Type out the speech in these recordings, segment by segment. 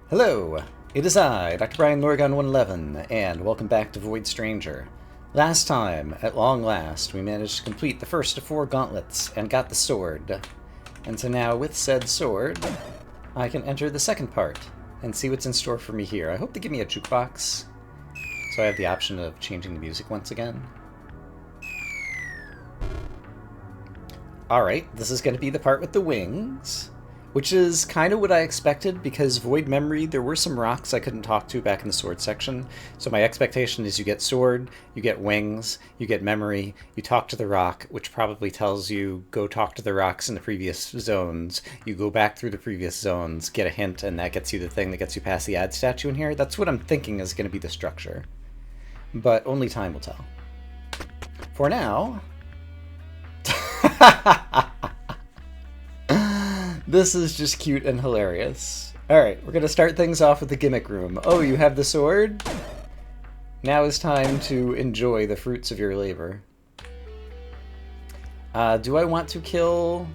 Hello, it is I, Dr. Brian Norgon 111, and welcome back to Void Stranger. Last time, at long last, we managed to complete the first of 4 gauntlets and got the sword. And so now, with said sword, I can enter the second part and see what's in store for me here. I hope they give me a jukebox, so I have the option of changing the music once again. Alright, this is going to be the part with the wings, which is kind of what I expected, because Void Memory, there were some rocks I couldn't talk to back in the sword section, so my expectation is you get sword, you get wings, you get memory, you talk to the rock, which probably tells you go talk to the rocks in the previous zones, you go back through the previous zones, get a hint, and that gets you the thing that gets you past the ad statue in here. That's what I'm thinking is going to be the structure, but only time will tell. For now... This is just cute and hilarious. Alright, we're gonna start things off with the gimmick room. Oh, you have the sword? Now is time to enjoy the fruits of your labor. Do I want to kill...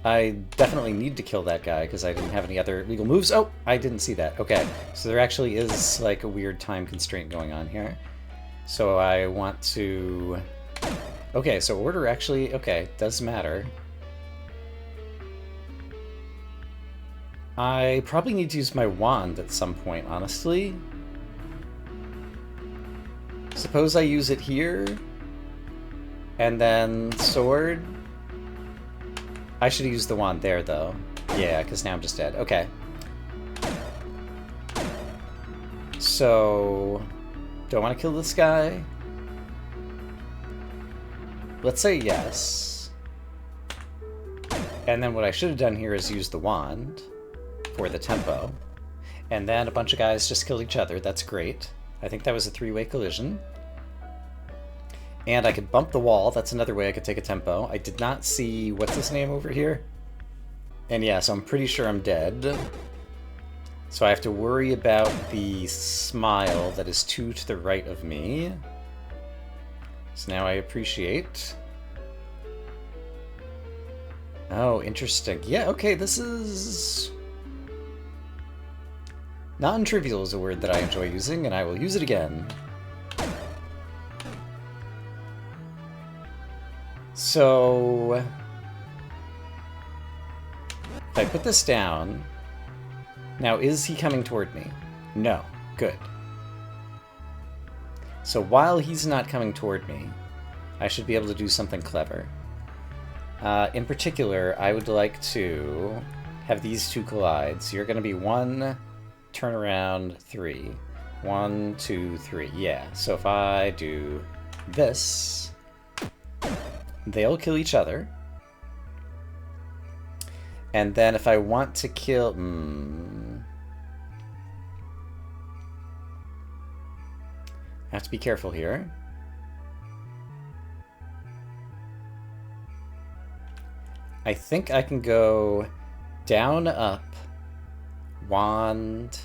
I definitely need to kill that guy because I didn't have any other legal moves. Oh, I didn't see that. Okay, so there actually is like a weird time constraint going on here. So I want to... Okay, so order actually, okay, does matter. I probably need to use my wand at some point, honestly. Suppose I use it here, and then sword. I should use the wand there, though. Yeah, because now I'm just dead. Okay. So, do I want to kill this guy? Let's say yes. And then what I should have done here is use the wand for the tempo. And then a bunch of guys just killed each other. That's great. I think that was a 3-way collision. And I could bump the wall. That's another way I could take a tempo. I did not see... what's his name over here? And yeah, so I'm pretty sure I'm dead. So I have to worry about the smile that is 2 to the right of me. So now I appreciate. Oh, interesting. Yeah, okay, this is... non-trivial is a word that I enjoy using, and I will use it again. So... if I put this down... Now, is he coming toward me? No. Good. So while he's not coming toward me, I should be able to do something clever. In particular, I would like to have these two collide. So you're going to be 1, turn around, 3. 1, 2, 3. Yeah, so if I do this, they'll kill each other. And then if I want to kill... I have to be careful here. I think I can go down, up, wand,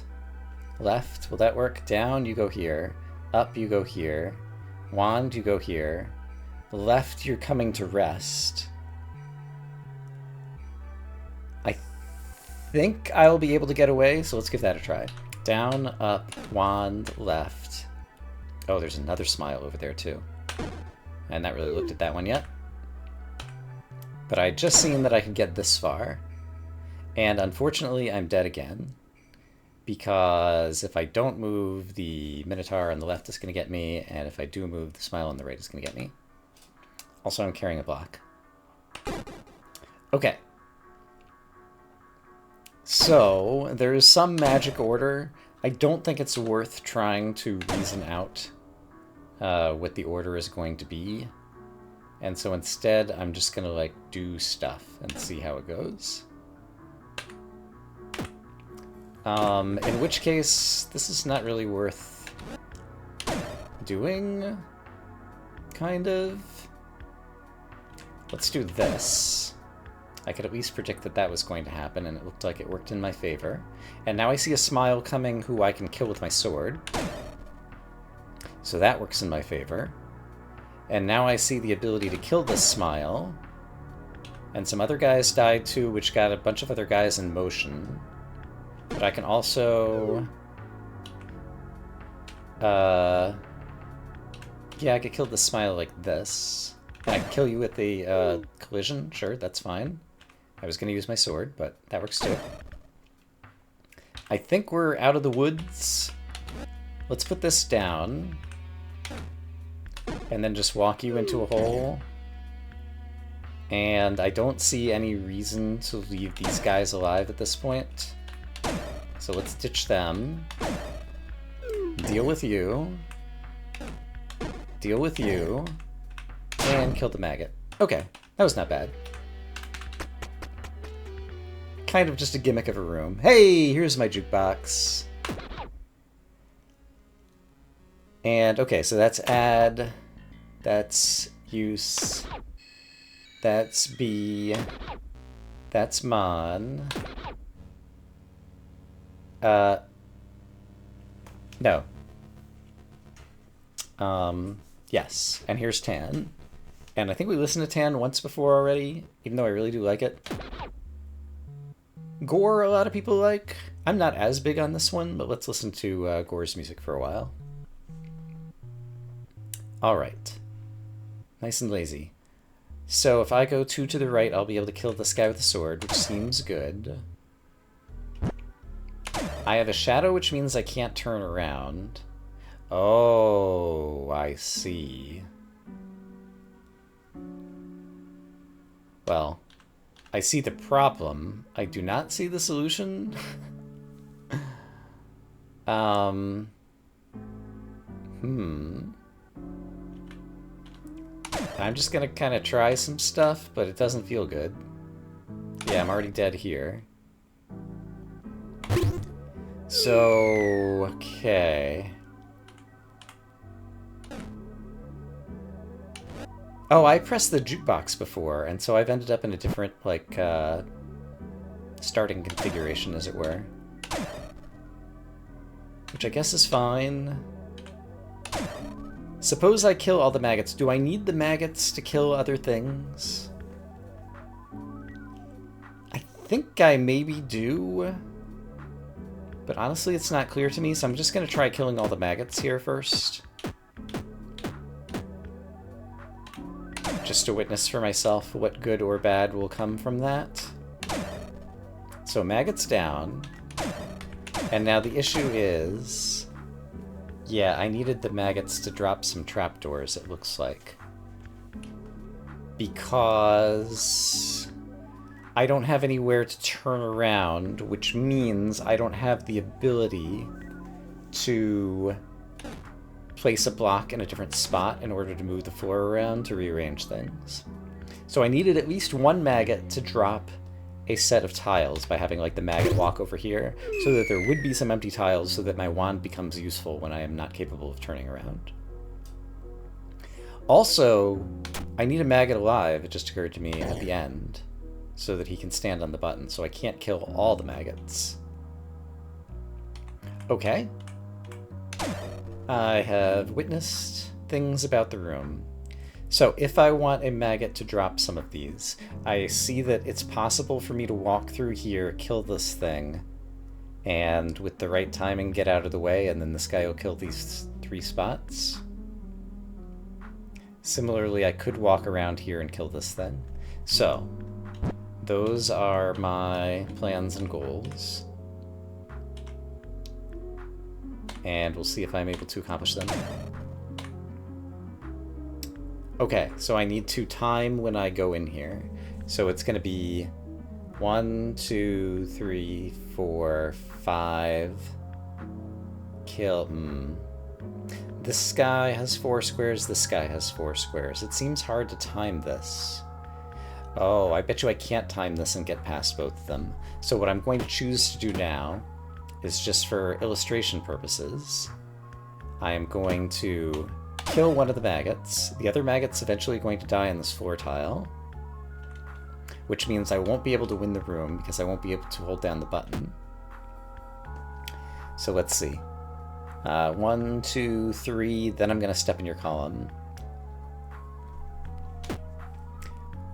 left. Will that work? Down, you go here. Up, you go here. Wand, you go here. Left, you're coming to rest. I think I'll be able to get away, so let's give that a try. Down, up, wand, left. Oh, there's another smile over there, too. I hadn't really looked at that one yet. But I just seen that I could get this far. And unfortunately, I'm dead again. Because if I don't move, the Minotaur on the left is going to get me, and if I do move, the smile on the right is going to get me. Also, I'm carrying a block. Okay. So, there is some magic order. I don't think it's worth trying to reason out what the order is going to be. And so instead, I'm just going to, like, do stuff and see how it goes. In which case, this is not really worth doing, kind of. Let's do this. I could at least predict that that was going to happen, and it looked like it worked in my favor. And now I see a smile coming who I can kill with my sword. So that works in my favor. And now I see the ability to kill this smile. And some other guys died too, which got a bunch of other guys in motion. But I can also... yeah, I could kill the smile like this. And I can kill you with the collision. Sure, that's fine. I was going to use my sword, but that works too. I think we're out of the woods. Let's put this down. And then just walk you into a hole. And I don't see any reason to leave these guys alive at this point. So let's ditch them. Deal with you. Deal with you. And kill the maggot. Okay, that was not bad. Kind of just a gimmick of a room. Hey, here's my jukebox. And, okay, so that's add. That's use. That's B. That's mon. No. Yes. And here's Tan. And I think we listened to Tan once before already, even though I really do like it. Gore, a lot of people like. I'm not as big on this one, but let's listen to Gore's music for a while. Alright. Nice and lazy. So if I go 2 to the right, I'll be able to kill this guy with a sword, which seems good. I have a shadow, which means I can't turn around. Oh, I see. Well, I see the problem. I do not see the solution. I'm just gonna kind of try some stuff, but it doesn't feel good. Yeah, I'm already dead here. So, okay. Oh, I pressed the jukebox before, and so I've ended up in a different, like, starting configuration, as it were. Which I guess is fine. Suppose I kill all the maggots. Do I need the maggots to kill other things? I think I maybe do. But honestly, it's not clear to me, so I'm just going to try killing all the maggots here first. Just to witness for myself what good or bad will come from that. So maggots down. And now the issue is... yeah, I needed the maggots to drop some trapdoors, it looks like. Because... I don't have anywhere to turn around, which means I don't have the ability to place a block in a different spot in order to move the floor around to rearrange things. So I needed at least one maggot to drop a set of tiles by having like the maggot walk over here so that there would be some empty tiles so that my wand becomes useful when I am not capable of turning around. Also, I need a maggot alive, it just occurred to me at the end, so that he can stand on the button, so I can't kill all the maggots. Okay. I have witnessed things about the room. So if I want a maggot to drop some of these, I see that it's possible for me to walk through here, kill this thing, and with the right timing get out of the way, and then this guy will kill these 3 spots. Similarly, I could walk around here and kill this thing. So, those are my plans and goals. And we'll see if I'm able to accomplish them. Okay, so I need to time when I go in here. So it's going to be 1, 2, 3, 4, 5. Kill. This guy has 4 squares, this guy has 4 squares. It seems hard to time this. Oh, I bet you I can't time this and get past both of them. So what I'm going to choose to do now is just for illustration purposes. I am going to kill one of the maggots. The other maggot's eventually going to die on this floor tile, which means I won't be able to win the room because I won't be able to hold down the button. So let's see. 1, 2, 3, then I'm going to step in your column.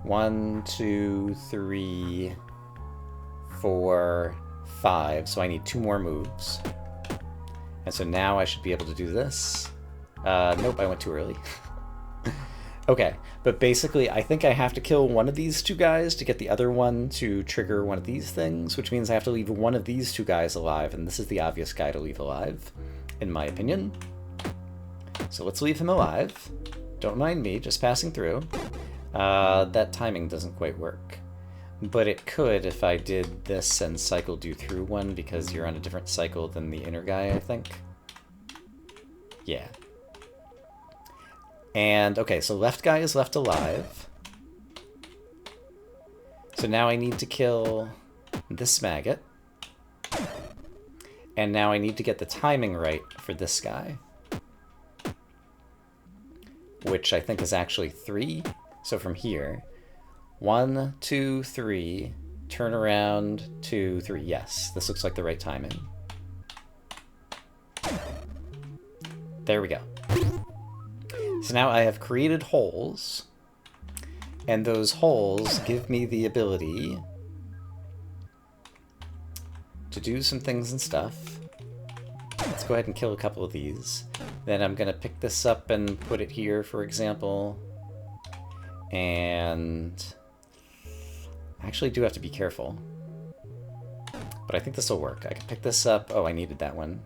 1, 2, 3, 4, 5, so I need 2 more moves. And so now I should be able to do this. Nope, I went too early. Okay, but basically I think I have to kill one of these 2 guys to get the other one to trigger one of these things, which means I have to leave one of these 2 guys alive, and this is the obvious guy to leave alive, in my opinion. So let's leave him alive. Don't mind me, just passing through. That timing doesn't quite work. But it could if I did this and cycled you through one, because you're on a different cycle than the inner guy, I think. Yeah. And, okay, so left guy is left alive. So now I need to kill this maggot. And now I need to get the timing right for this guy. Which I think is actually 3. So from here, 1, 2, 3, turn around, 2, 3. Yes, this looks like the right timing. There we go. So now I have created holes, and those holes give me the ability to do some things and stuff. Let's go ahead and kill a couple of these. Then I'm going to pick this up and put it here, for example. And I actually do have to be careful. But I think this will work. I can pick this up. Oh, I needed that one.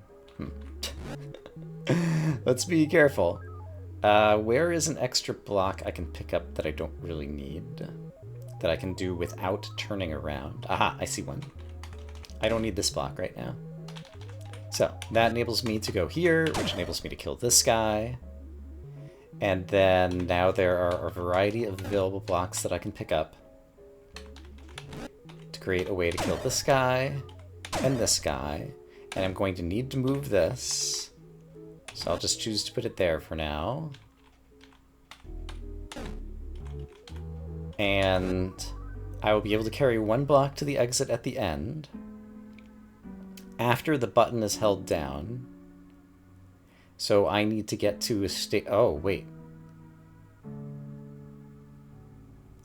Let's be careful. Where is an extra block I can pick up that I don't really need? That I can do without turning around? Aha, I see one. I don't need this block right now. So, that enables me to go here, which enables me to kill this guy. And then now there are a variety of available blocks that I can pick up to create a way to kill this guy and this guy. And I'm going to need to move this. So I'll just choose to put it there for now. And I will be able to carry 1 block to the exit at the end after the button is held down. So I need to get to a state... Oh, wait.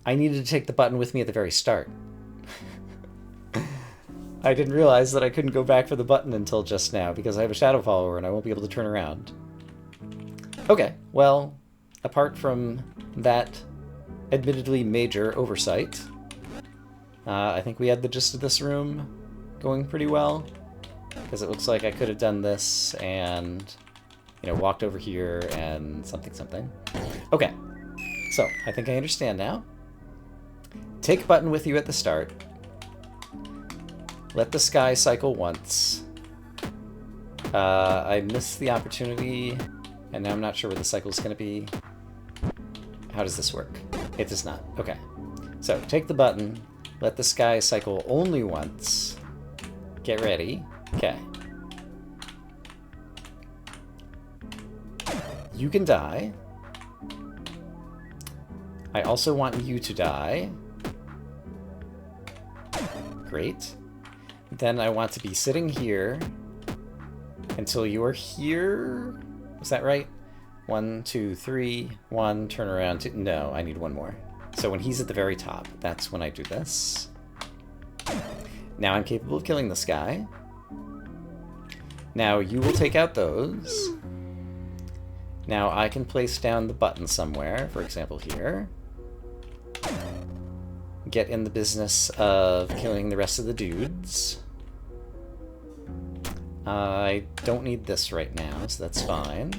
I needed to take the button with me at the very start. I didn't realize that I couldn't go back for the button until just now, because I have a shadow follower and I won't be able to turn around. Okay, well, apart from that admittedly major oversight, I think we had the gist of this room going pretty well, because it looks like I could have done this and, you know, walked over here and something. Okay, so I think I understand now. Take button with you at the start. Let the sky cycle once. I missed the opportunity, and now I'm not sure where the cycle is going to be. How does this work? It does not. Okay. So, take the button, let the sky cycle only once. Get ready. Okay. You can die. I also want you to die. Great. Then I want to be sitting here until you are here. Is that right? 1, 2, 3, 1, turn around, 2. No, I need 1 more. So when he's at the very top, that's when I do this. Now I'm capable of killing this guy. Now you will take out those. Now I can place down the button somewhere, for example here. Get in the business of killing the rest of the dudes. I don't need this right now, so that's fine.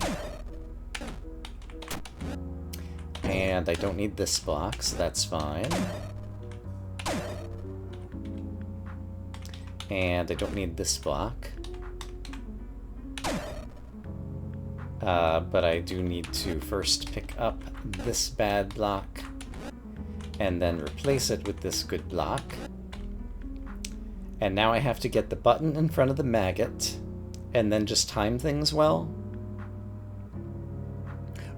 And I don't need this block, so that's fine. And I don't need this block. But I do need to first pick up this bad block and then replace it with this good block. And now I have to get the button in front of the maggot and then just time things well.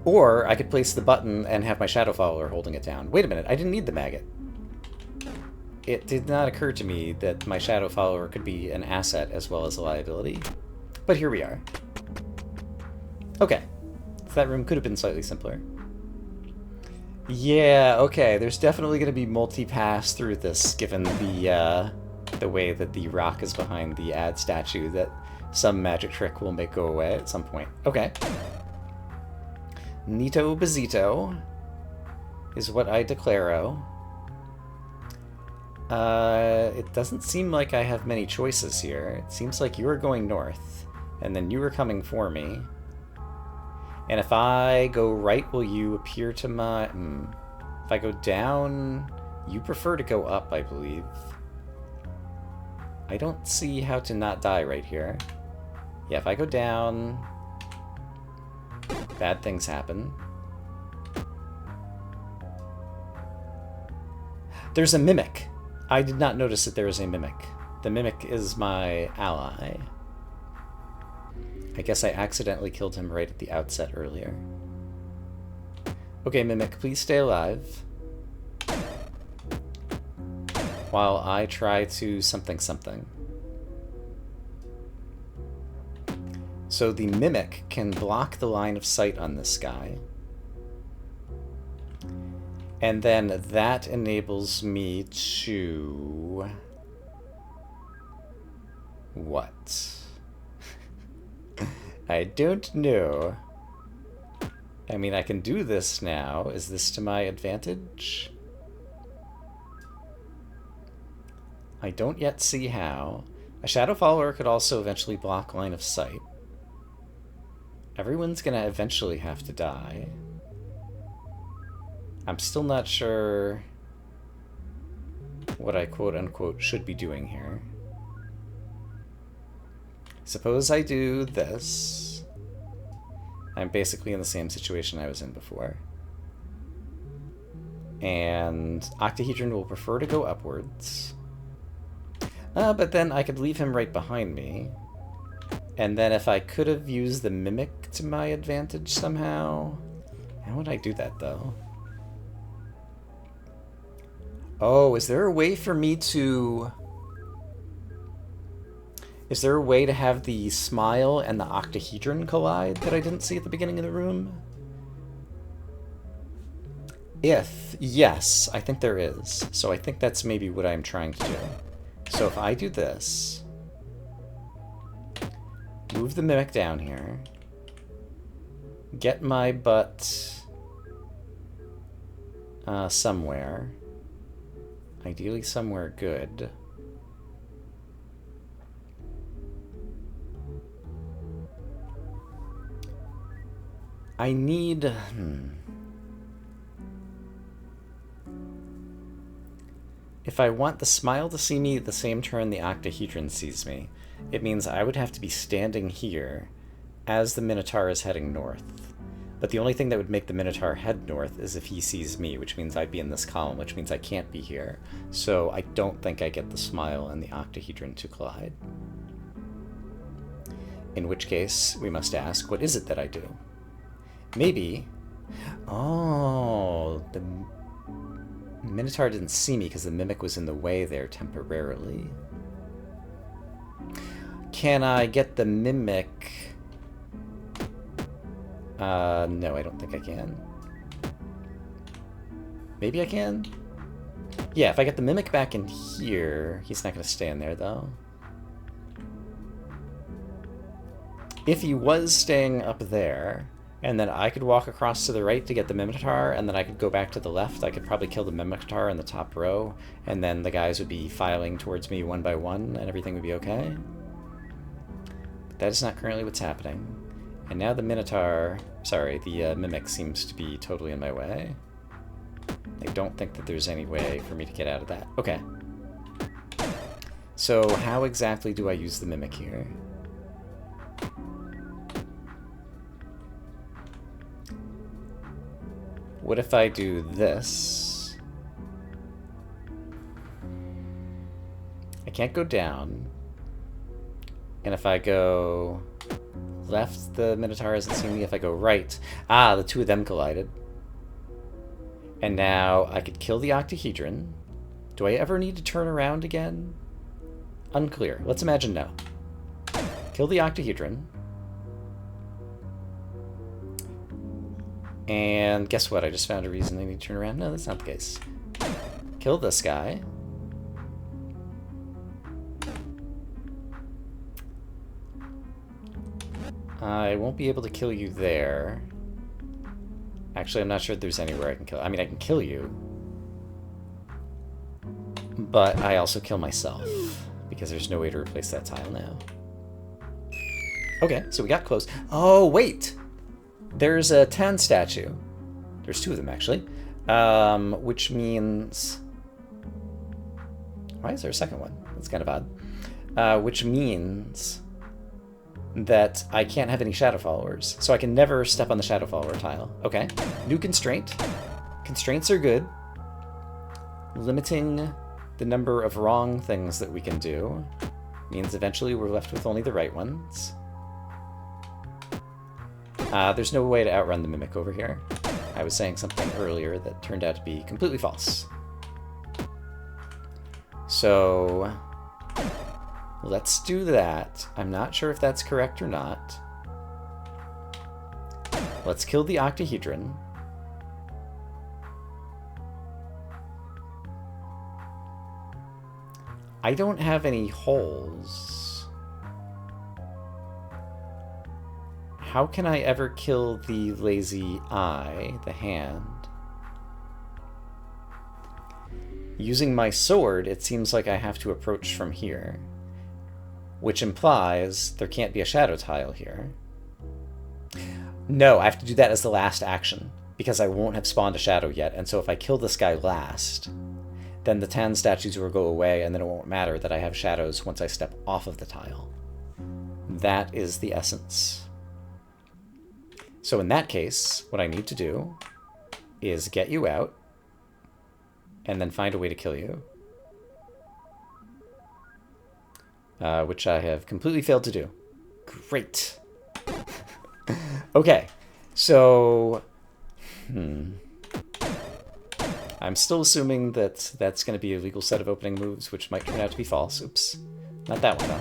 Or I could place the button and have my shadow follower holding it down. Wait a minute, I didn't need the maggot. It did not occur to me that my shadow follower could be an asset as well as a liability. But here we are. Okay, so that room could have been slightly simpler. Yeah, okay, there's definitely going to be multi-pass through this, given the the way that the rock is behind the ad statue that some magic trick will make go away at some point. Okay. Nito Bazito is what I declaro. It doesn't seem like I have many choices here. It seems like you are going north, and then you are coming for me. And if I go right, will you appear to my... If I go down, you prefer to go up, I believe. I don't see how to not die right here. Yeah, if I go down, bad things happen. There's a mimic. I did not notice that there is a mimic. The mimic is my ally. I guess I accidentally killed him right at the outset earlier. Okay, mimic, please stay alive. While I try to something. So the mimic can block the line of sight on this guy. And then that enables me to... What? I don't know. I mean, I can do this now. Is this to my advantage? I don't yet see how. A shadow follower could also eventually block line of sight. Everyone's gonna eventually have to die. I'm still not sure what I quote-unquote should be doing here. Suppose I do this. I'm basically in the same situation I was in before. And Octahedron will prefer to go upwards. But then I could leave him right behind me. And then if I could have used the Mimic to my advantage somehow... How would I do that, though? Oh, is there a way for me to... Is there a way to have the Smile and the Octahedron collide that I didn't see at the beginning of the room? Yes, I think there is. So I think that's maybe what I'm trying to do. So if I do this... Move the Mimic down here. Get my butt... somewhere. Ideally somewhere good. I need... If I want the Smile to see me at the same turn the Octahedron sees me, it means I would have to be standing here as the Minotaur is heading north. But the only thing that would make the Minotaur head north is if he sees me, which means I'd be in this column, which means I can't be here. So I don't think I get the Smile and the Octahedron to collide. In which case, we must ask, what is it that I do? Maybe... Oh, the Minotaur didn't see me because the Mimic was in the way there temporarily. Can I get the Mimic... no, I don't think I can. Maybe I can? Yeah, if I get the Mimic back in here... He's not going to stay in there, though. If he was staying up there... And then I could walk across to the right to get the Minotaur, and then I could go back to the left. I could probably kill the Minotaur in the top row, and then the guys would be filing towards me one by one, and everything would be okay. But that is not currently what's happening. And now the Minotaur... Sorry, the Mimic seems to be totally in my way. I don't think that there's any way for me to get out of that. Okay. So how exactly do I use the Mimic here? What if I do this? I can't go down. And if I go left, the Minotaur isn't seeing me. If I go right... Ah, the two of them collided. And now I could kill the Octahedron. Do I ever need to turn around again? Unclear. Let's imagine no. Kill the Octahedron. And guess what? I just found a reason I need to turn around. No, that's not the case. Kill this guy. I won't be able to kill you there. Actually, I'm not sure there's anywhere I can kill. I mean, I can kill you. But I also kill myself, because there's no way to replace that tile now. Okay, so we got close. Oh, wait! There's a Tan statue. There's two of them, actually. Which means... Why is there a second one? That's kind of odd. Which means that I can't have any shadow followers. So I can never step on the shadow follower tile. Okay. New constraint. Constraints are good. Limiting the number of wrong things that we can do means eventually we're left with only the right ones. There's no way to outrun the Mimic over here. I was saying something earlier that turned out to be completely false. So let's do that. I'm not sure if that's correct or not. Let's kill the octahedron. I don't have any holes. How can I ever kill the lazy eye, the hand? Using my sword, it seems like I have to approach from here, which implies there can't be a shadow tile here. No, I have to do that as the last action, because I won't have spawned a shadow yet, and so if I kill this guy last, then the Tan statues will go away, and then it won't matter that I have shadows once I step off of the tile. That is the essence. So in that case, what I need to do is get you out, and then find a way to kill you. Which I have completely failed to do. Great. Okay, so... I'm still assuming that that's going to be a legal set of opening moves, which might turn out to be false. Oops. Not that one, though.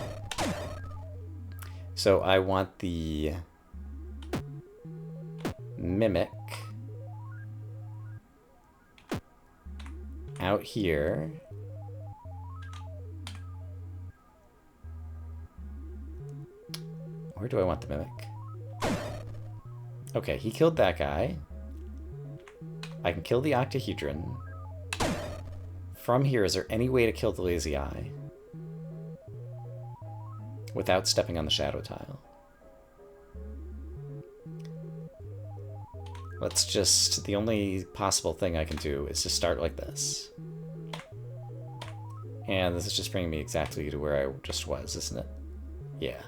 So I want the Mimic out here. Where do I want the Mimic? Okay, he killed that guy. I can kill the octahedron. From here, is there any way to kill the lazy eye without stepping on the shadow tile? Let's just... The only possible thing I can do is to start like this. And this is just bringing me exactly to where I just was, isn't it? Yeah.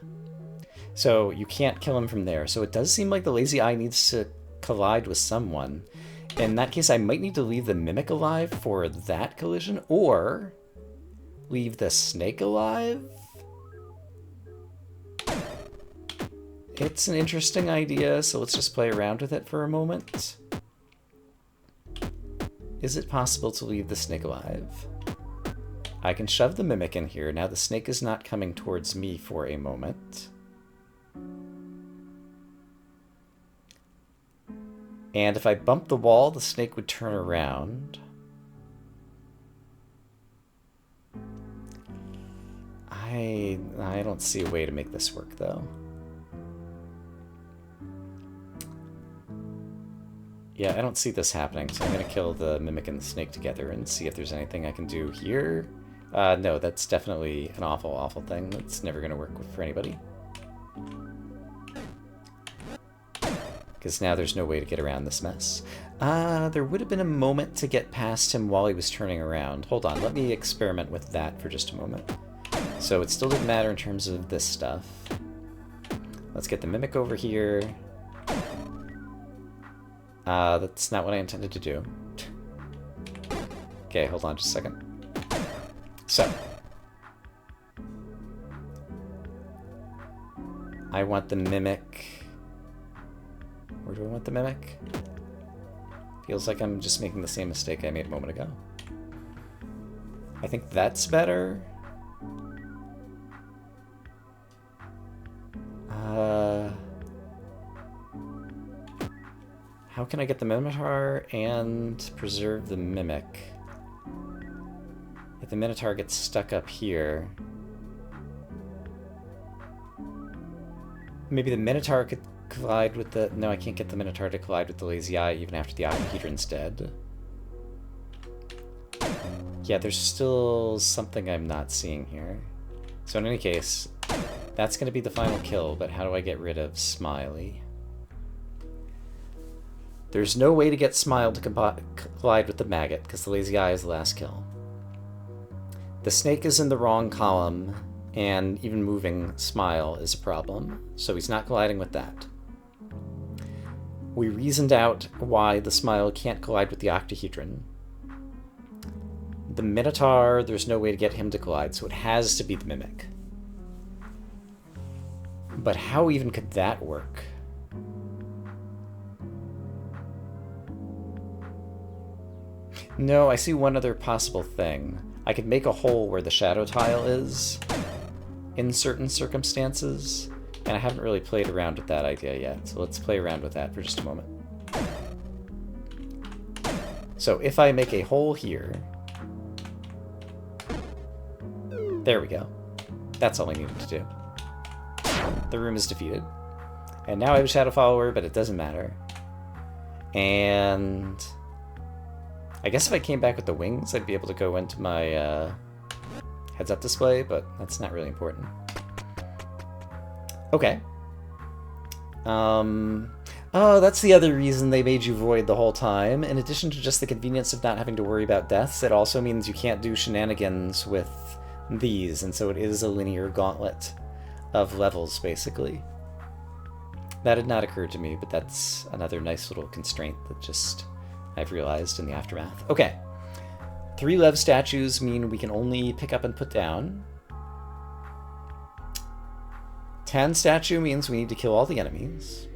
So you can't kill him from there. So it does seem like the lazy eye needs to collide with someone. In that case, I might need to leave the Mimic alive for that collision, or leave the snake alive? It's an interesting idea, so let's just play around with it for a moment. Is it possible to leave the snake alive? I can shove the Mimic in here. Now the snake is not coming towards me for a moment. And if I bump the wall, the snake would turn around. I don't see a way to make this work, though. Yeah, I don't see this happening, so I'm going to kill the Mimic and the snake together and see if there's anything I can do here. No, that's definitely an awful, awful thing. That's never going to work for anybody. Because now there's no way to get around this mess. There would have been a moment to get past him while he was turning around. Hold on, let me experiment with that for just a moment. So it still didn't matter in terms of this stuff. Let's get the Mimic over here. That's not what I intended to do. Okay, hold on just a second. So. I want the Mimic... Where do I want the Mimic? Feels like I'm just making the same mistake I made a moment ago. I think that's better. How can I get the Minotaur and preserve the Mimic? If the Minotaur gets stuck up here... Maybe the Minotaur could collide with the... No, I can't get the Minotaur to collide with the Lazy Eye even after the octahedron's dead. Yeah, there's still something I'm not seeing here. So in any case, that's going to be the final kill, but how do I get rid of Smiley? There's no way to get Smile to collide with the Maggot, because the Lazy Eye is the last kill. The Snake is in the wrong column, and even moving Smile is a problem, so he's not colliding with that. We reasoned out why the Smile can't collide with the octahedron. The Minotaur, there's no way to get him to collide, so it has to be the Mimic. But how even could that work? No, I see one other possible thing. I could make a hole where the shadow tile is in certain circumstances, and I haven't really played around with that idea yet, so let's play around with that for just a moment. So if I make a hole here, there we go. That's all I needed to do. The room is defeated. And now I have a shadow follower, but it doesn't matter. And I guess if I came back with the wings, I'd be able to go into my heads-up display, but that's not really important. Okay. Oh, that's the other reason they made you void the whole time. In addition to just the convenience of not having to worry about deaths, it also means you can't do shenanigans with these, and so it is a linear gauntlet of levels, basically. That had not occurred to me, but that's another nice little constraint that just I've realized in the aftermath. Okay. 3 Lev statues mean we can only pick up and put down. 10 statue means we need to kill all the enemies.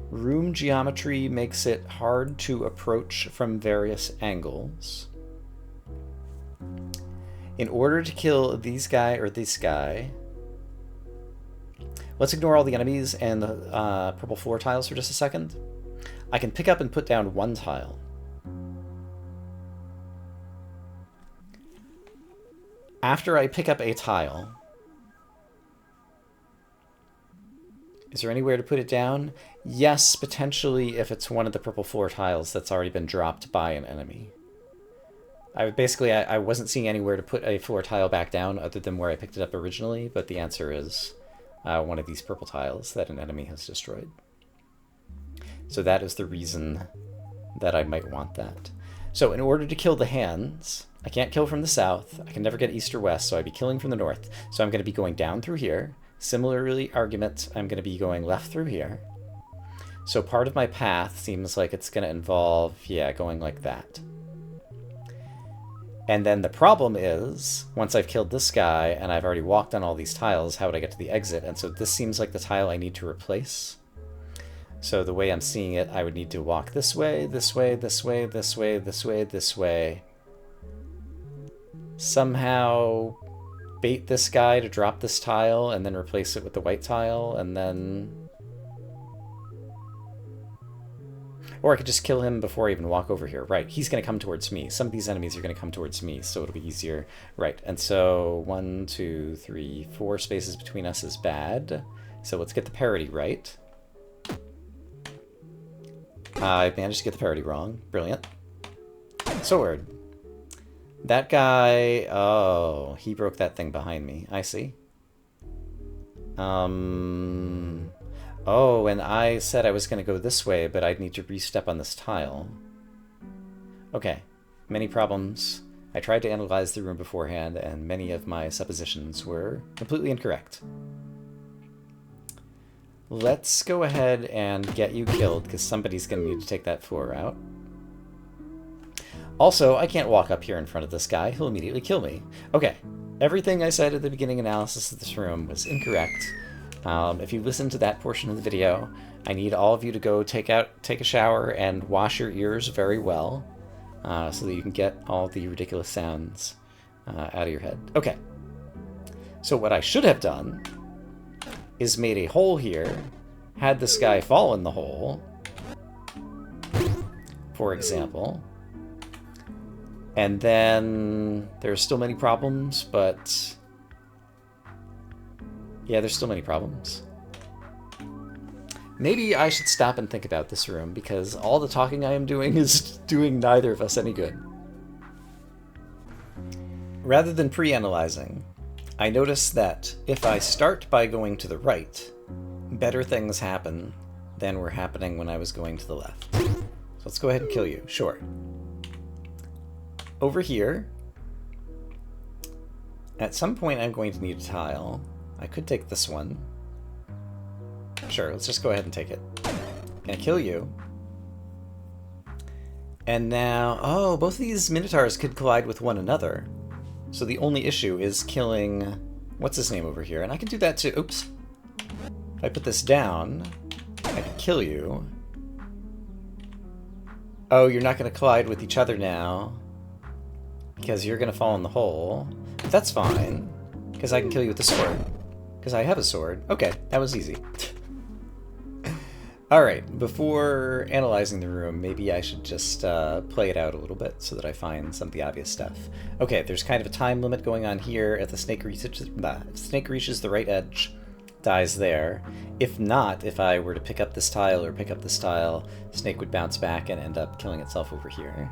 Room geometry makes it hard to approach from various angles. In order to kill these guy or this guy, let's ignore all the enemies and the purple floor tiles for just a second. I can pick up and put down 1 tile. After I pick up a tile, is there anywhere to put it down? Yes, potentially if it's one of the purple floor tiles that's already been dropped by an enemy. I wasn't seeing anywhere to put a floor tile back down other than where I picked it up originally, but the answer is one of these purple tiles that an enemy has destroyed. So that is the reason that I might want that. So in order to kill the hands, I can't kill from the south. I can never get east or west, so I'd be killing from the north. So I'm going to be going down through here. Similarly, argument, I'm going to be going left through here. So part of my path seems like it's going to involve, yeah, going like that. And then the problem is, once I've killed this guy and I've already walked on all these tiles, how would I get to the exit? And so this seems like the tile I need to replace. So the way I'm seeing it, I would need to walk this way, this way, this way, this way, this way, this way. Somehow bait this guy to drop this tile and then replace it with the white tile, and then... Or I could just kill him before I even walk over here. Right, he's going to come towards me. Some of these enemies are going to come towards me, so it'll be easier. Right, and so 1, 2, 3, 4 spaces between us is bad. So let's get the parity right. I managed to get the parity wrong. Brilliant. Sword. That guy... Oh, he broke that thing behind me. I see. Oh, and I said I was going to go this way, but I'd need to re-step on this tile. Okay. Many problems. I tried to analyze the room beforehand, and many of my suppositions were completely incorrect. Let's go ahead and get you killed, because somebody's going to need to take that floor out. Also, I can't walk up here in front of this guy. He'll immediately kill me. Okay. Everything I said at the beginning analysis of this room was incorrect. If you listened to that portion of the video, I need all of you to go take a shower and wash your ears very well, so that you can get all the ridiculous sounds out of your head. Okay. So what I should have done is made a hole here, had this guy fall in the hole, for example, and then there's still many problems, but yeah, there's still many problems. Maybe I should stop and think about this room, because all the talking I am doing is doing neither of us any good. Rather than pre-analyzing, I notice that if I start by going to the right, better things happen than were happening when I was going to the left. So let's go ahead and kill you. Sure. Over here, at some point I'm going to need a tile. I could take this one. Sure, let's just go ahead and take it. Gonna kill you. And now, oh, both of these Minotaurs could collide with one another. So the only issue is killing, what's his name over here? And I can do that too. Oops. If I put this down, I can kill you. Oh, you're not going to collide with each other now, because you're going to fall in the hole. But that's fine, because I can kill you with a sword. Because I have a sword. Okay, that was easy. Alright, before analyzing the room, maybe I should just play it out a little bit so that I find some of the obvious stuff. Okay, there's kind of a time limit going on here. If the snake reaches the right edge, dies there. If not, if I were to pick up this tile or pick up this tile, snake would bounce back and end up killing itself over here.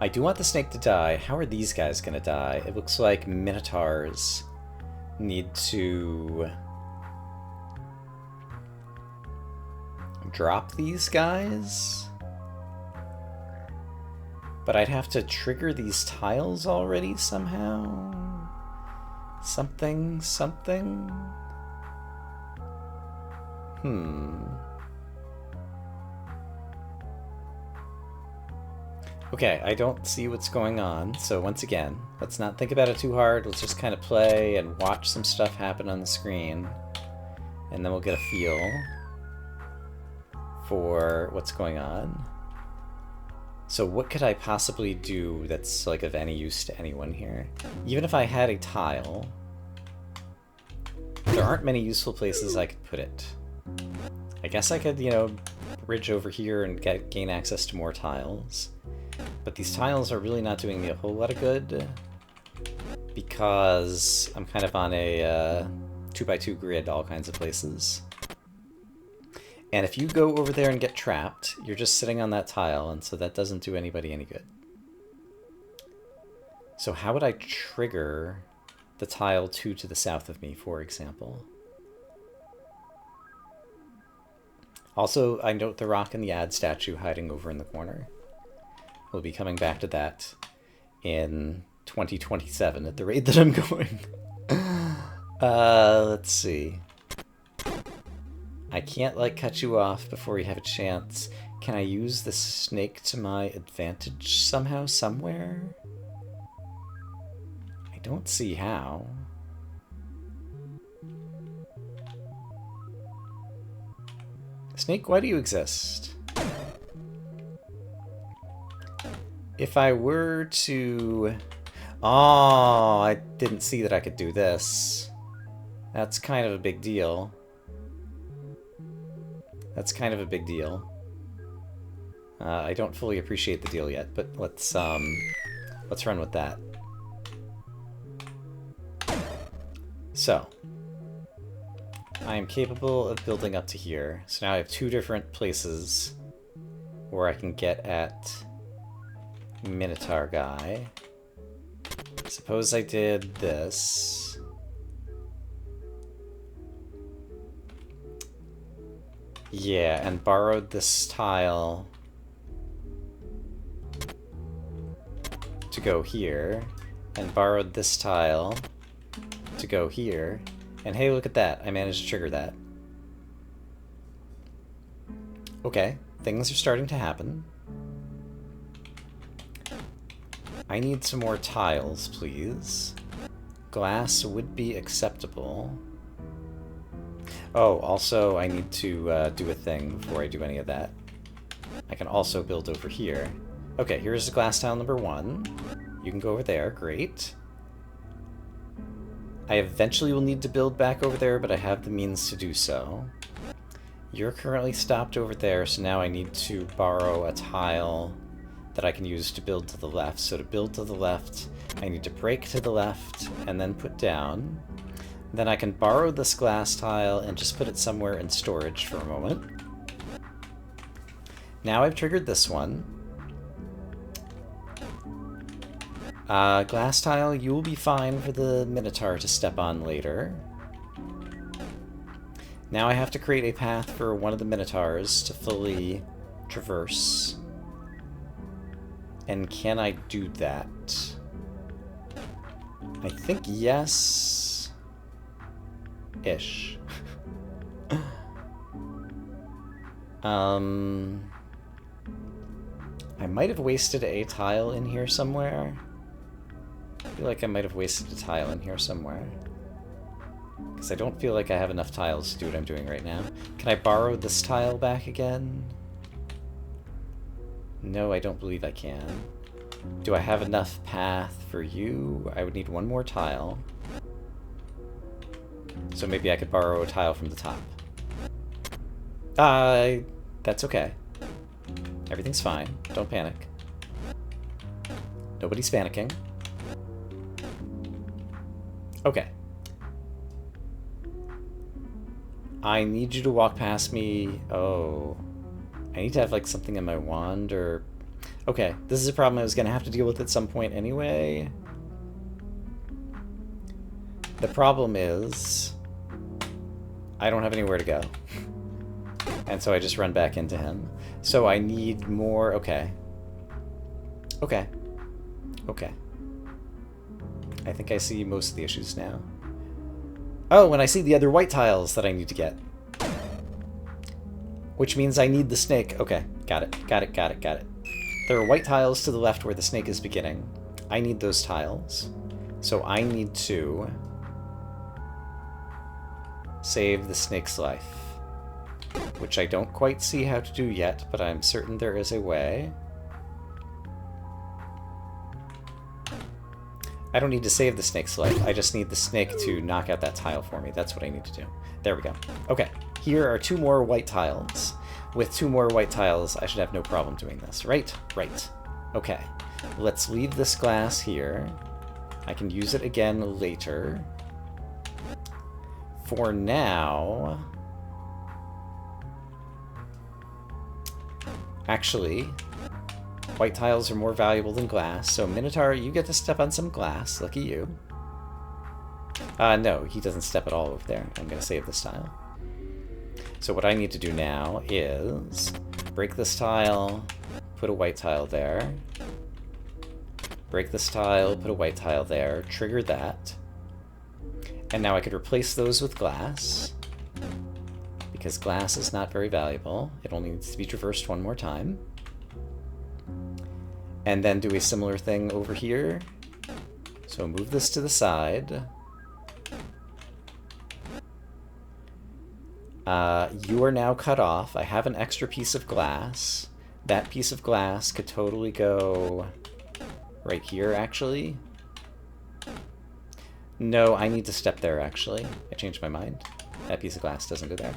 I do want the snake to die. How are these guys going to die? It looks like Minotaurs need to drop these guys, but I'd have to trigger these tiles already somehow. Something. Okay, I don't see what's going on, so once again, let's not think about it too hard. Let's just kind of play and watch some stuff happen on the screen, and then we'll get a feel for what's going on. So what could I possibly do that's like of any use to anyone here? Even if I had a tile, there aren't many useful places I could put it. I guess I could, you know, bridge over here and gain access to more tiles. But these tiles are really not doing me a whole lot of good, because I'm kind of on a 2x2 grid all kinds of places. And if you go over there and get trapped, you're just sitting on that tile, and so that doesn't do anybody any good. So how would I trigger the tile 2 to the south of me, for example? Also, I note the rock and the ad statue hiding over in the corner. We'll be coming back to that in 2027 at the rate that I'm going. Let's see. I can't, like, cut you off before you have a chance. Can I use the snake to my advantage somehow, somewhere? I don't see how. Snake, why do you exist? If I were to... Oh, I didn't see that I could do this. That's kind of a big deal. That's kind of a big deal. I don't fully appreciate the deal yet, but let's run with that. So, I am capable of building up to here. So now I have 2 different places where I can get at Minotaur guy. Suppose I did this. Yeah, and borrowed this tile to go here, and borrowed this tile to go here, and hey, look at that, I managed to trigger that. Okay, things are starting to happen. I need some more tiles, please. Glass would be acceptable. Oh, also, I need to do a thing before I do any of that. I can also build over here. Okay, here's glass tile number 1. You can go over there, great. I eventually will need to build back over there, but I have the means to do so. You're currently stopped over there, so now I need to borrow a tile that I can use to build to the left. So to build to the left, I need to break to the left and then put down. Then I can borrow this glass tile and just put it somewhere in storage for a moment. Now I've triggered this one. Glass tile, you will be fine for the Minotaur to step on later. Now I have to create a path for one of the Minotaurs to fully traverse. And can I do that? I think yes. Ish. I might have wasted a tile in here somewhere. I feel like I might have wasted a tile in here somewhere. Because I don't feel like I have enough tiles to do what I'm doing right now. Can I borrow this tile back again? No, I don't believe I can. Do I have enough path for you? I would need one more tile. So maybe I could borrow a tile from the top. That's okay. Everything's fine. Don't panic. Nobody's panicking. Okay. I need you to walk past me. Oh. I need to have, like, something in my wand, or... Okay, this is a problem I was going to have to deal with at some point anyway. The problem is... I don't have anywhere to go. And so I just run back into him. So I need more... Okay. Okay. Okay. I think I see most of the issues now. Oh, and I see the other white tiles that I need to get. Which means I need the snake. Okay, got it, got it, got it, got it. There are white tiles to the left where the snake is beginning. I need those tiles. So I need to save the snake's life. Which I don't quite see how to do yet, but I'm certain there is a way. I don't need to save the snake's life. I just need the snake to knock out that tile for me. That's what I need to do. There we go. Okay, here are 2 more white tiles. With 2 more white tiles, I should have no problem doing this. Right? Right. Okay. Let's leave this glass here. I can use it again later. For now... Actually, white tiles are more valuable than glass, so Minotaur, you get to step on some glass. Lucky you. No, he doesn't step at all over there. I'm going to save this tile. So what I need to do now is break this tile, put a white tile there. Break this tile, put a white tile there, trigger that. And now I could replace those with glass. Because glass is not very valuable. It only needs to be traversed 1 more time. And then do a similar thing over here. So move this to the side. You are now cut off. I have an extra piece of glass. That piece of glass could totally go right here, actually. No, I need to step there, actually. I changed my mind. That piece of glass doesn't go there.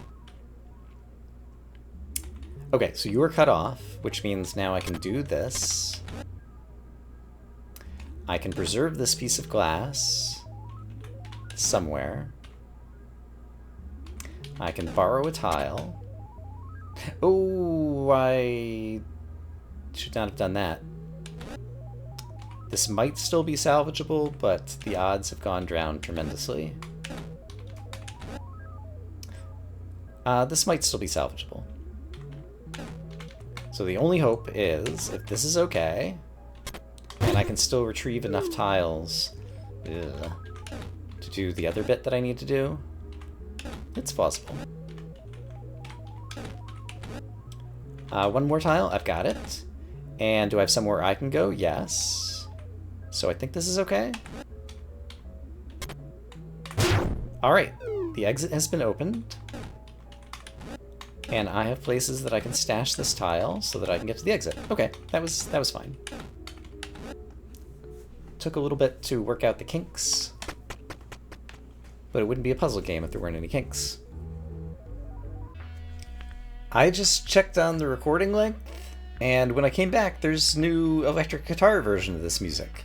Okay, so you are cut off, which means now I can do this. I can preserve this piece of glass somewhere. I can borrow a tile. Oh, I should not have done that. This might still be salvageable, but the odds have gone down tremendously. This might still be salvageable. So the only hope is, if this is okay, and I can still retrieve enough tiles to do the other bit that I need to do, it's possible. 1 more tile, I've got it. And do I have somewhere I can go? Yes. So I think this is okay. Alright, the exit has been opened. And I have places that I can stash this tile so that I can get to the exit. Okay, that was fine. Took a little bit to work out the kinks. But it wouldn't be a puzzle game if there weren't any kinks. I just checked on the recording length, and when I came back, there's new electric guitar version of this music.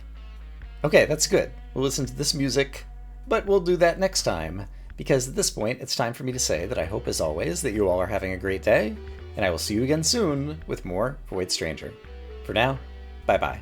Okay, that's good. We'll listen to this music But we'll do that next time, because at this point it's time for me to say that I hope as always that you all are having a great day, and I will see you again soon with more Void Stranger. For now, bye-bye.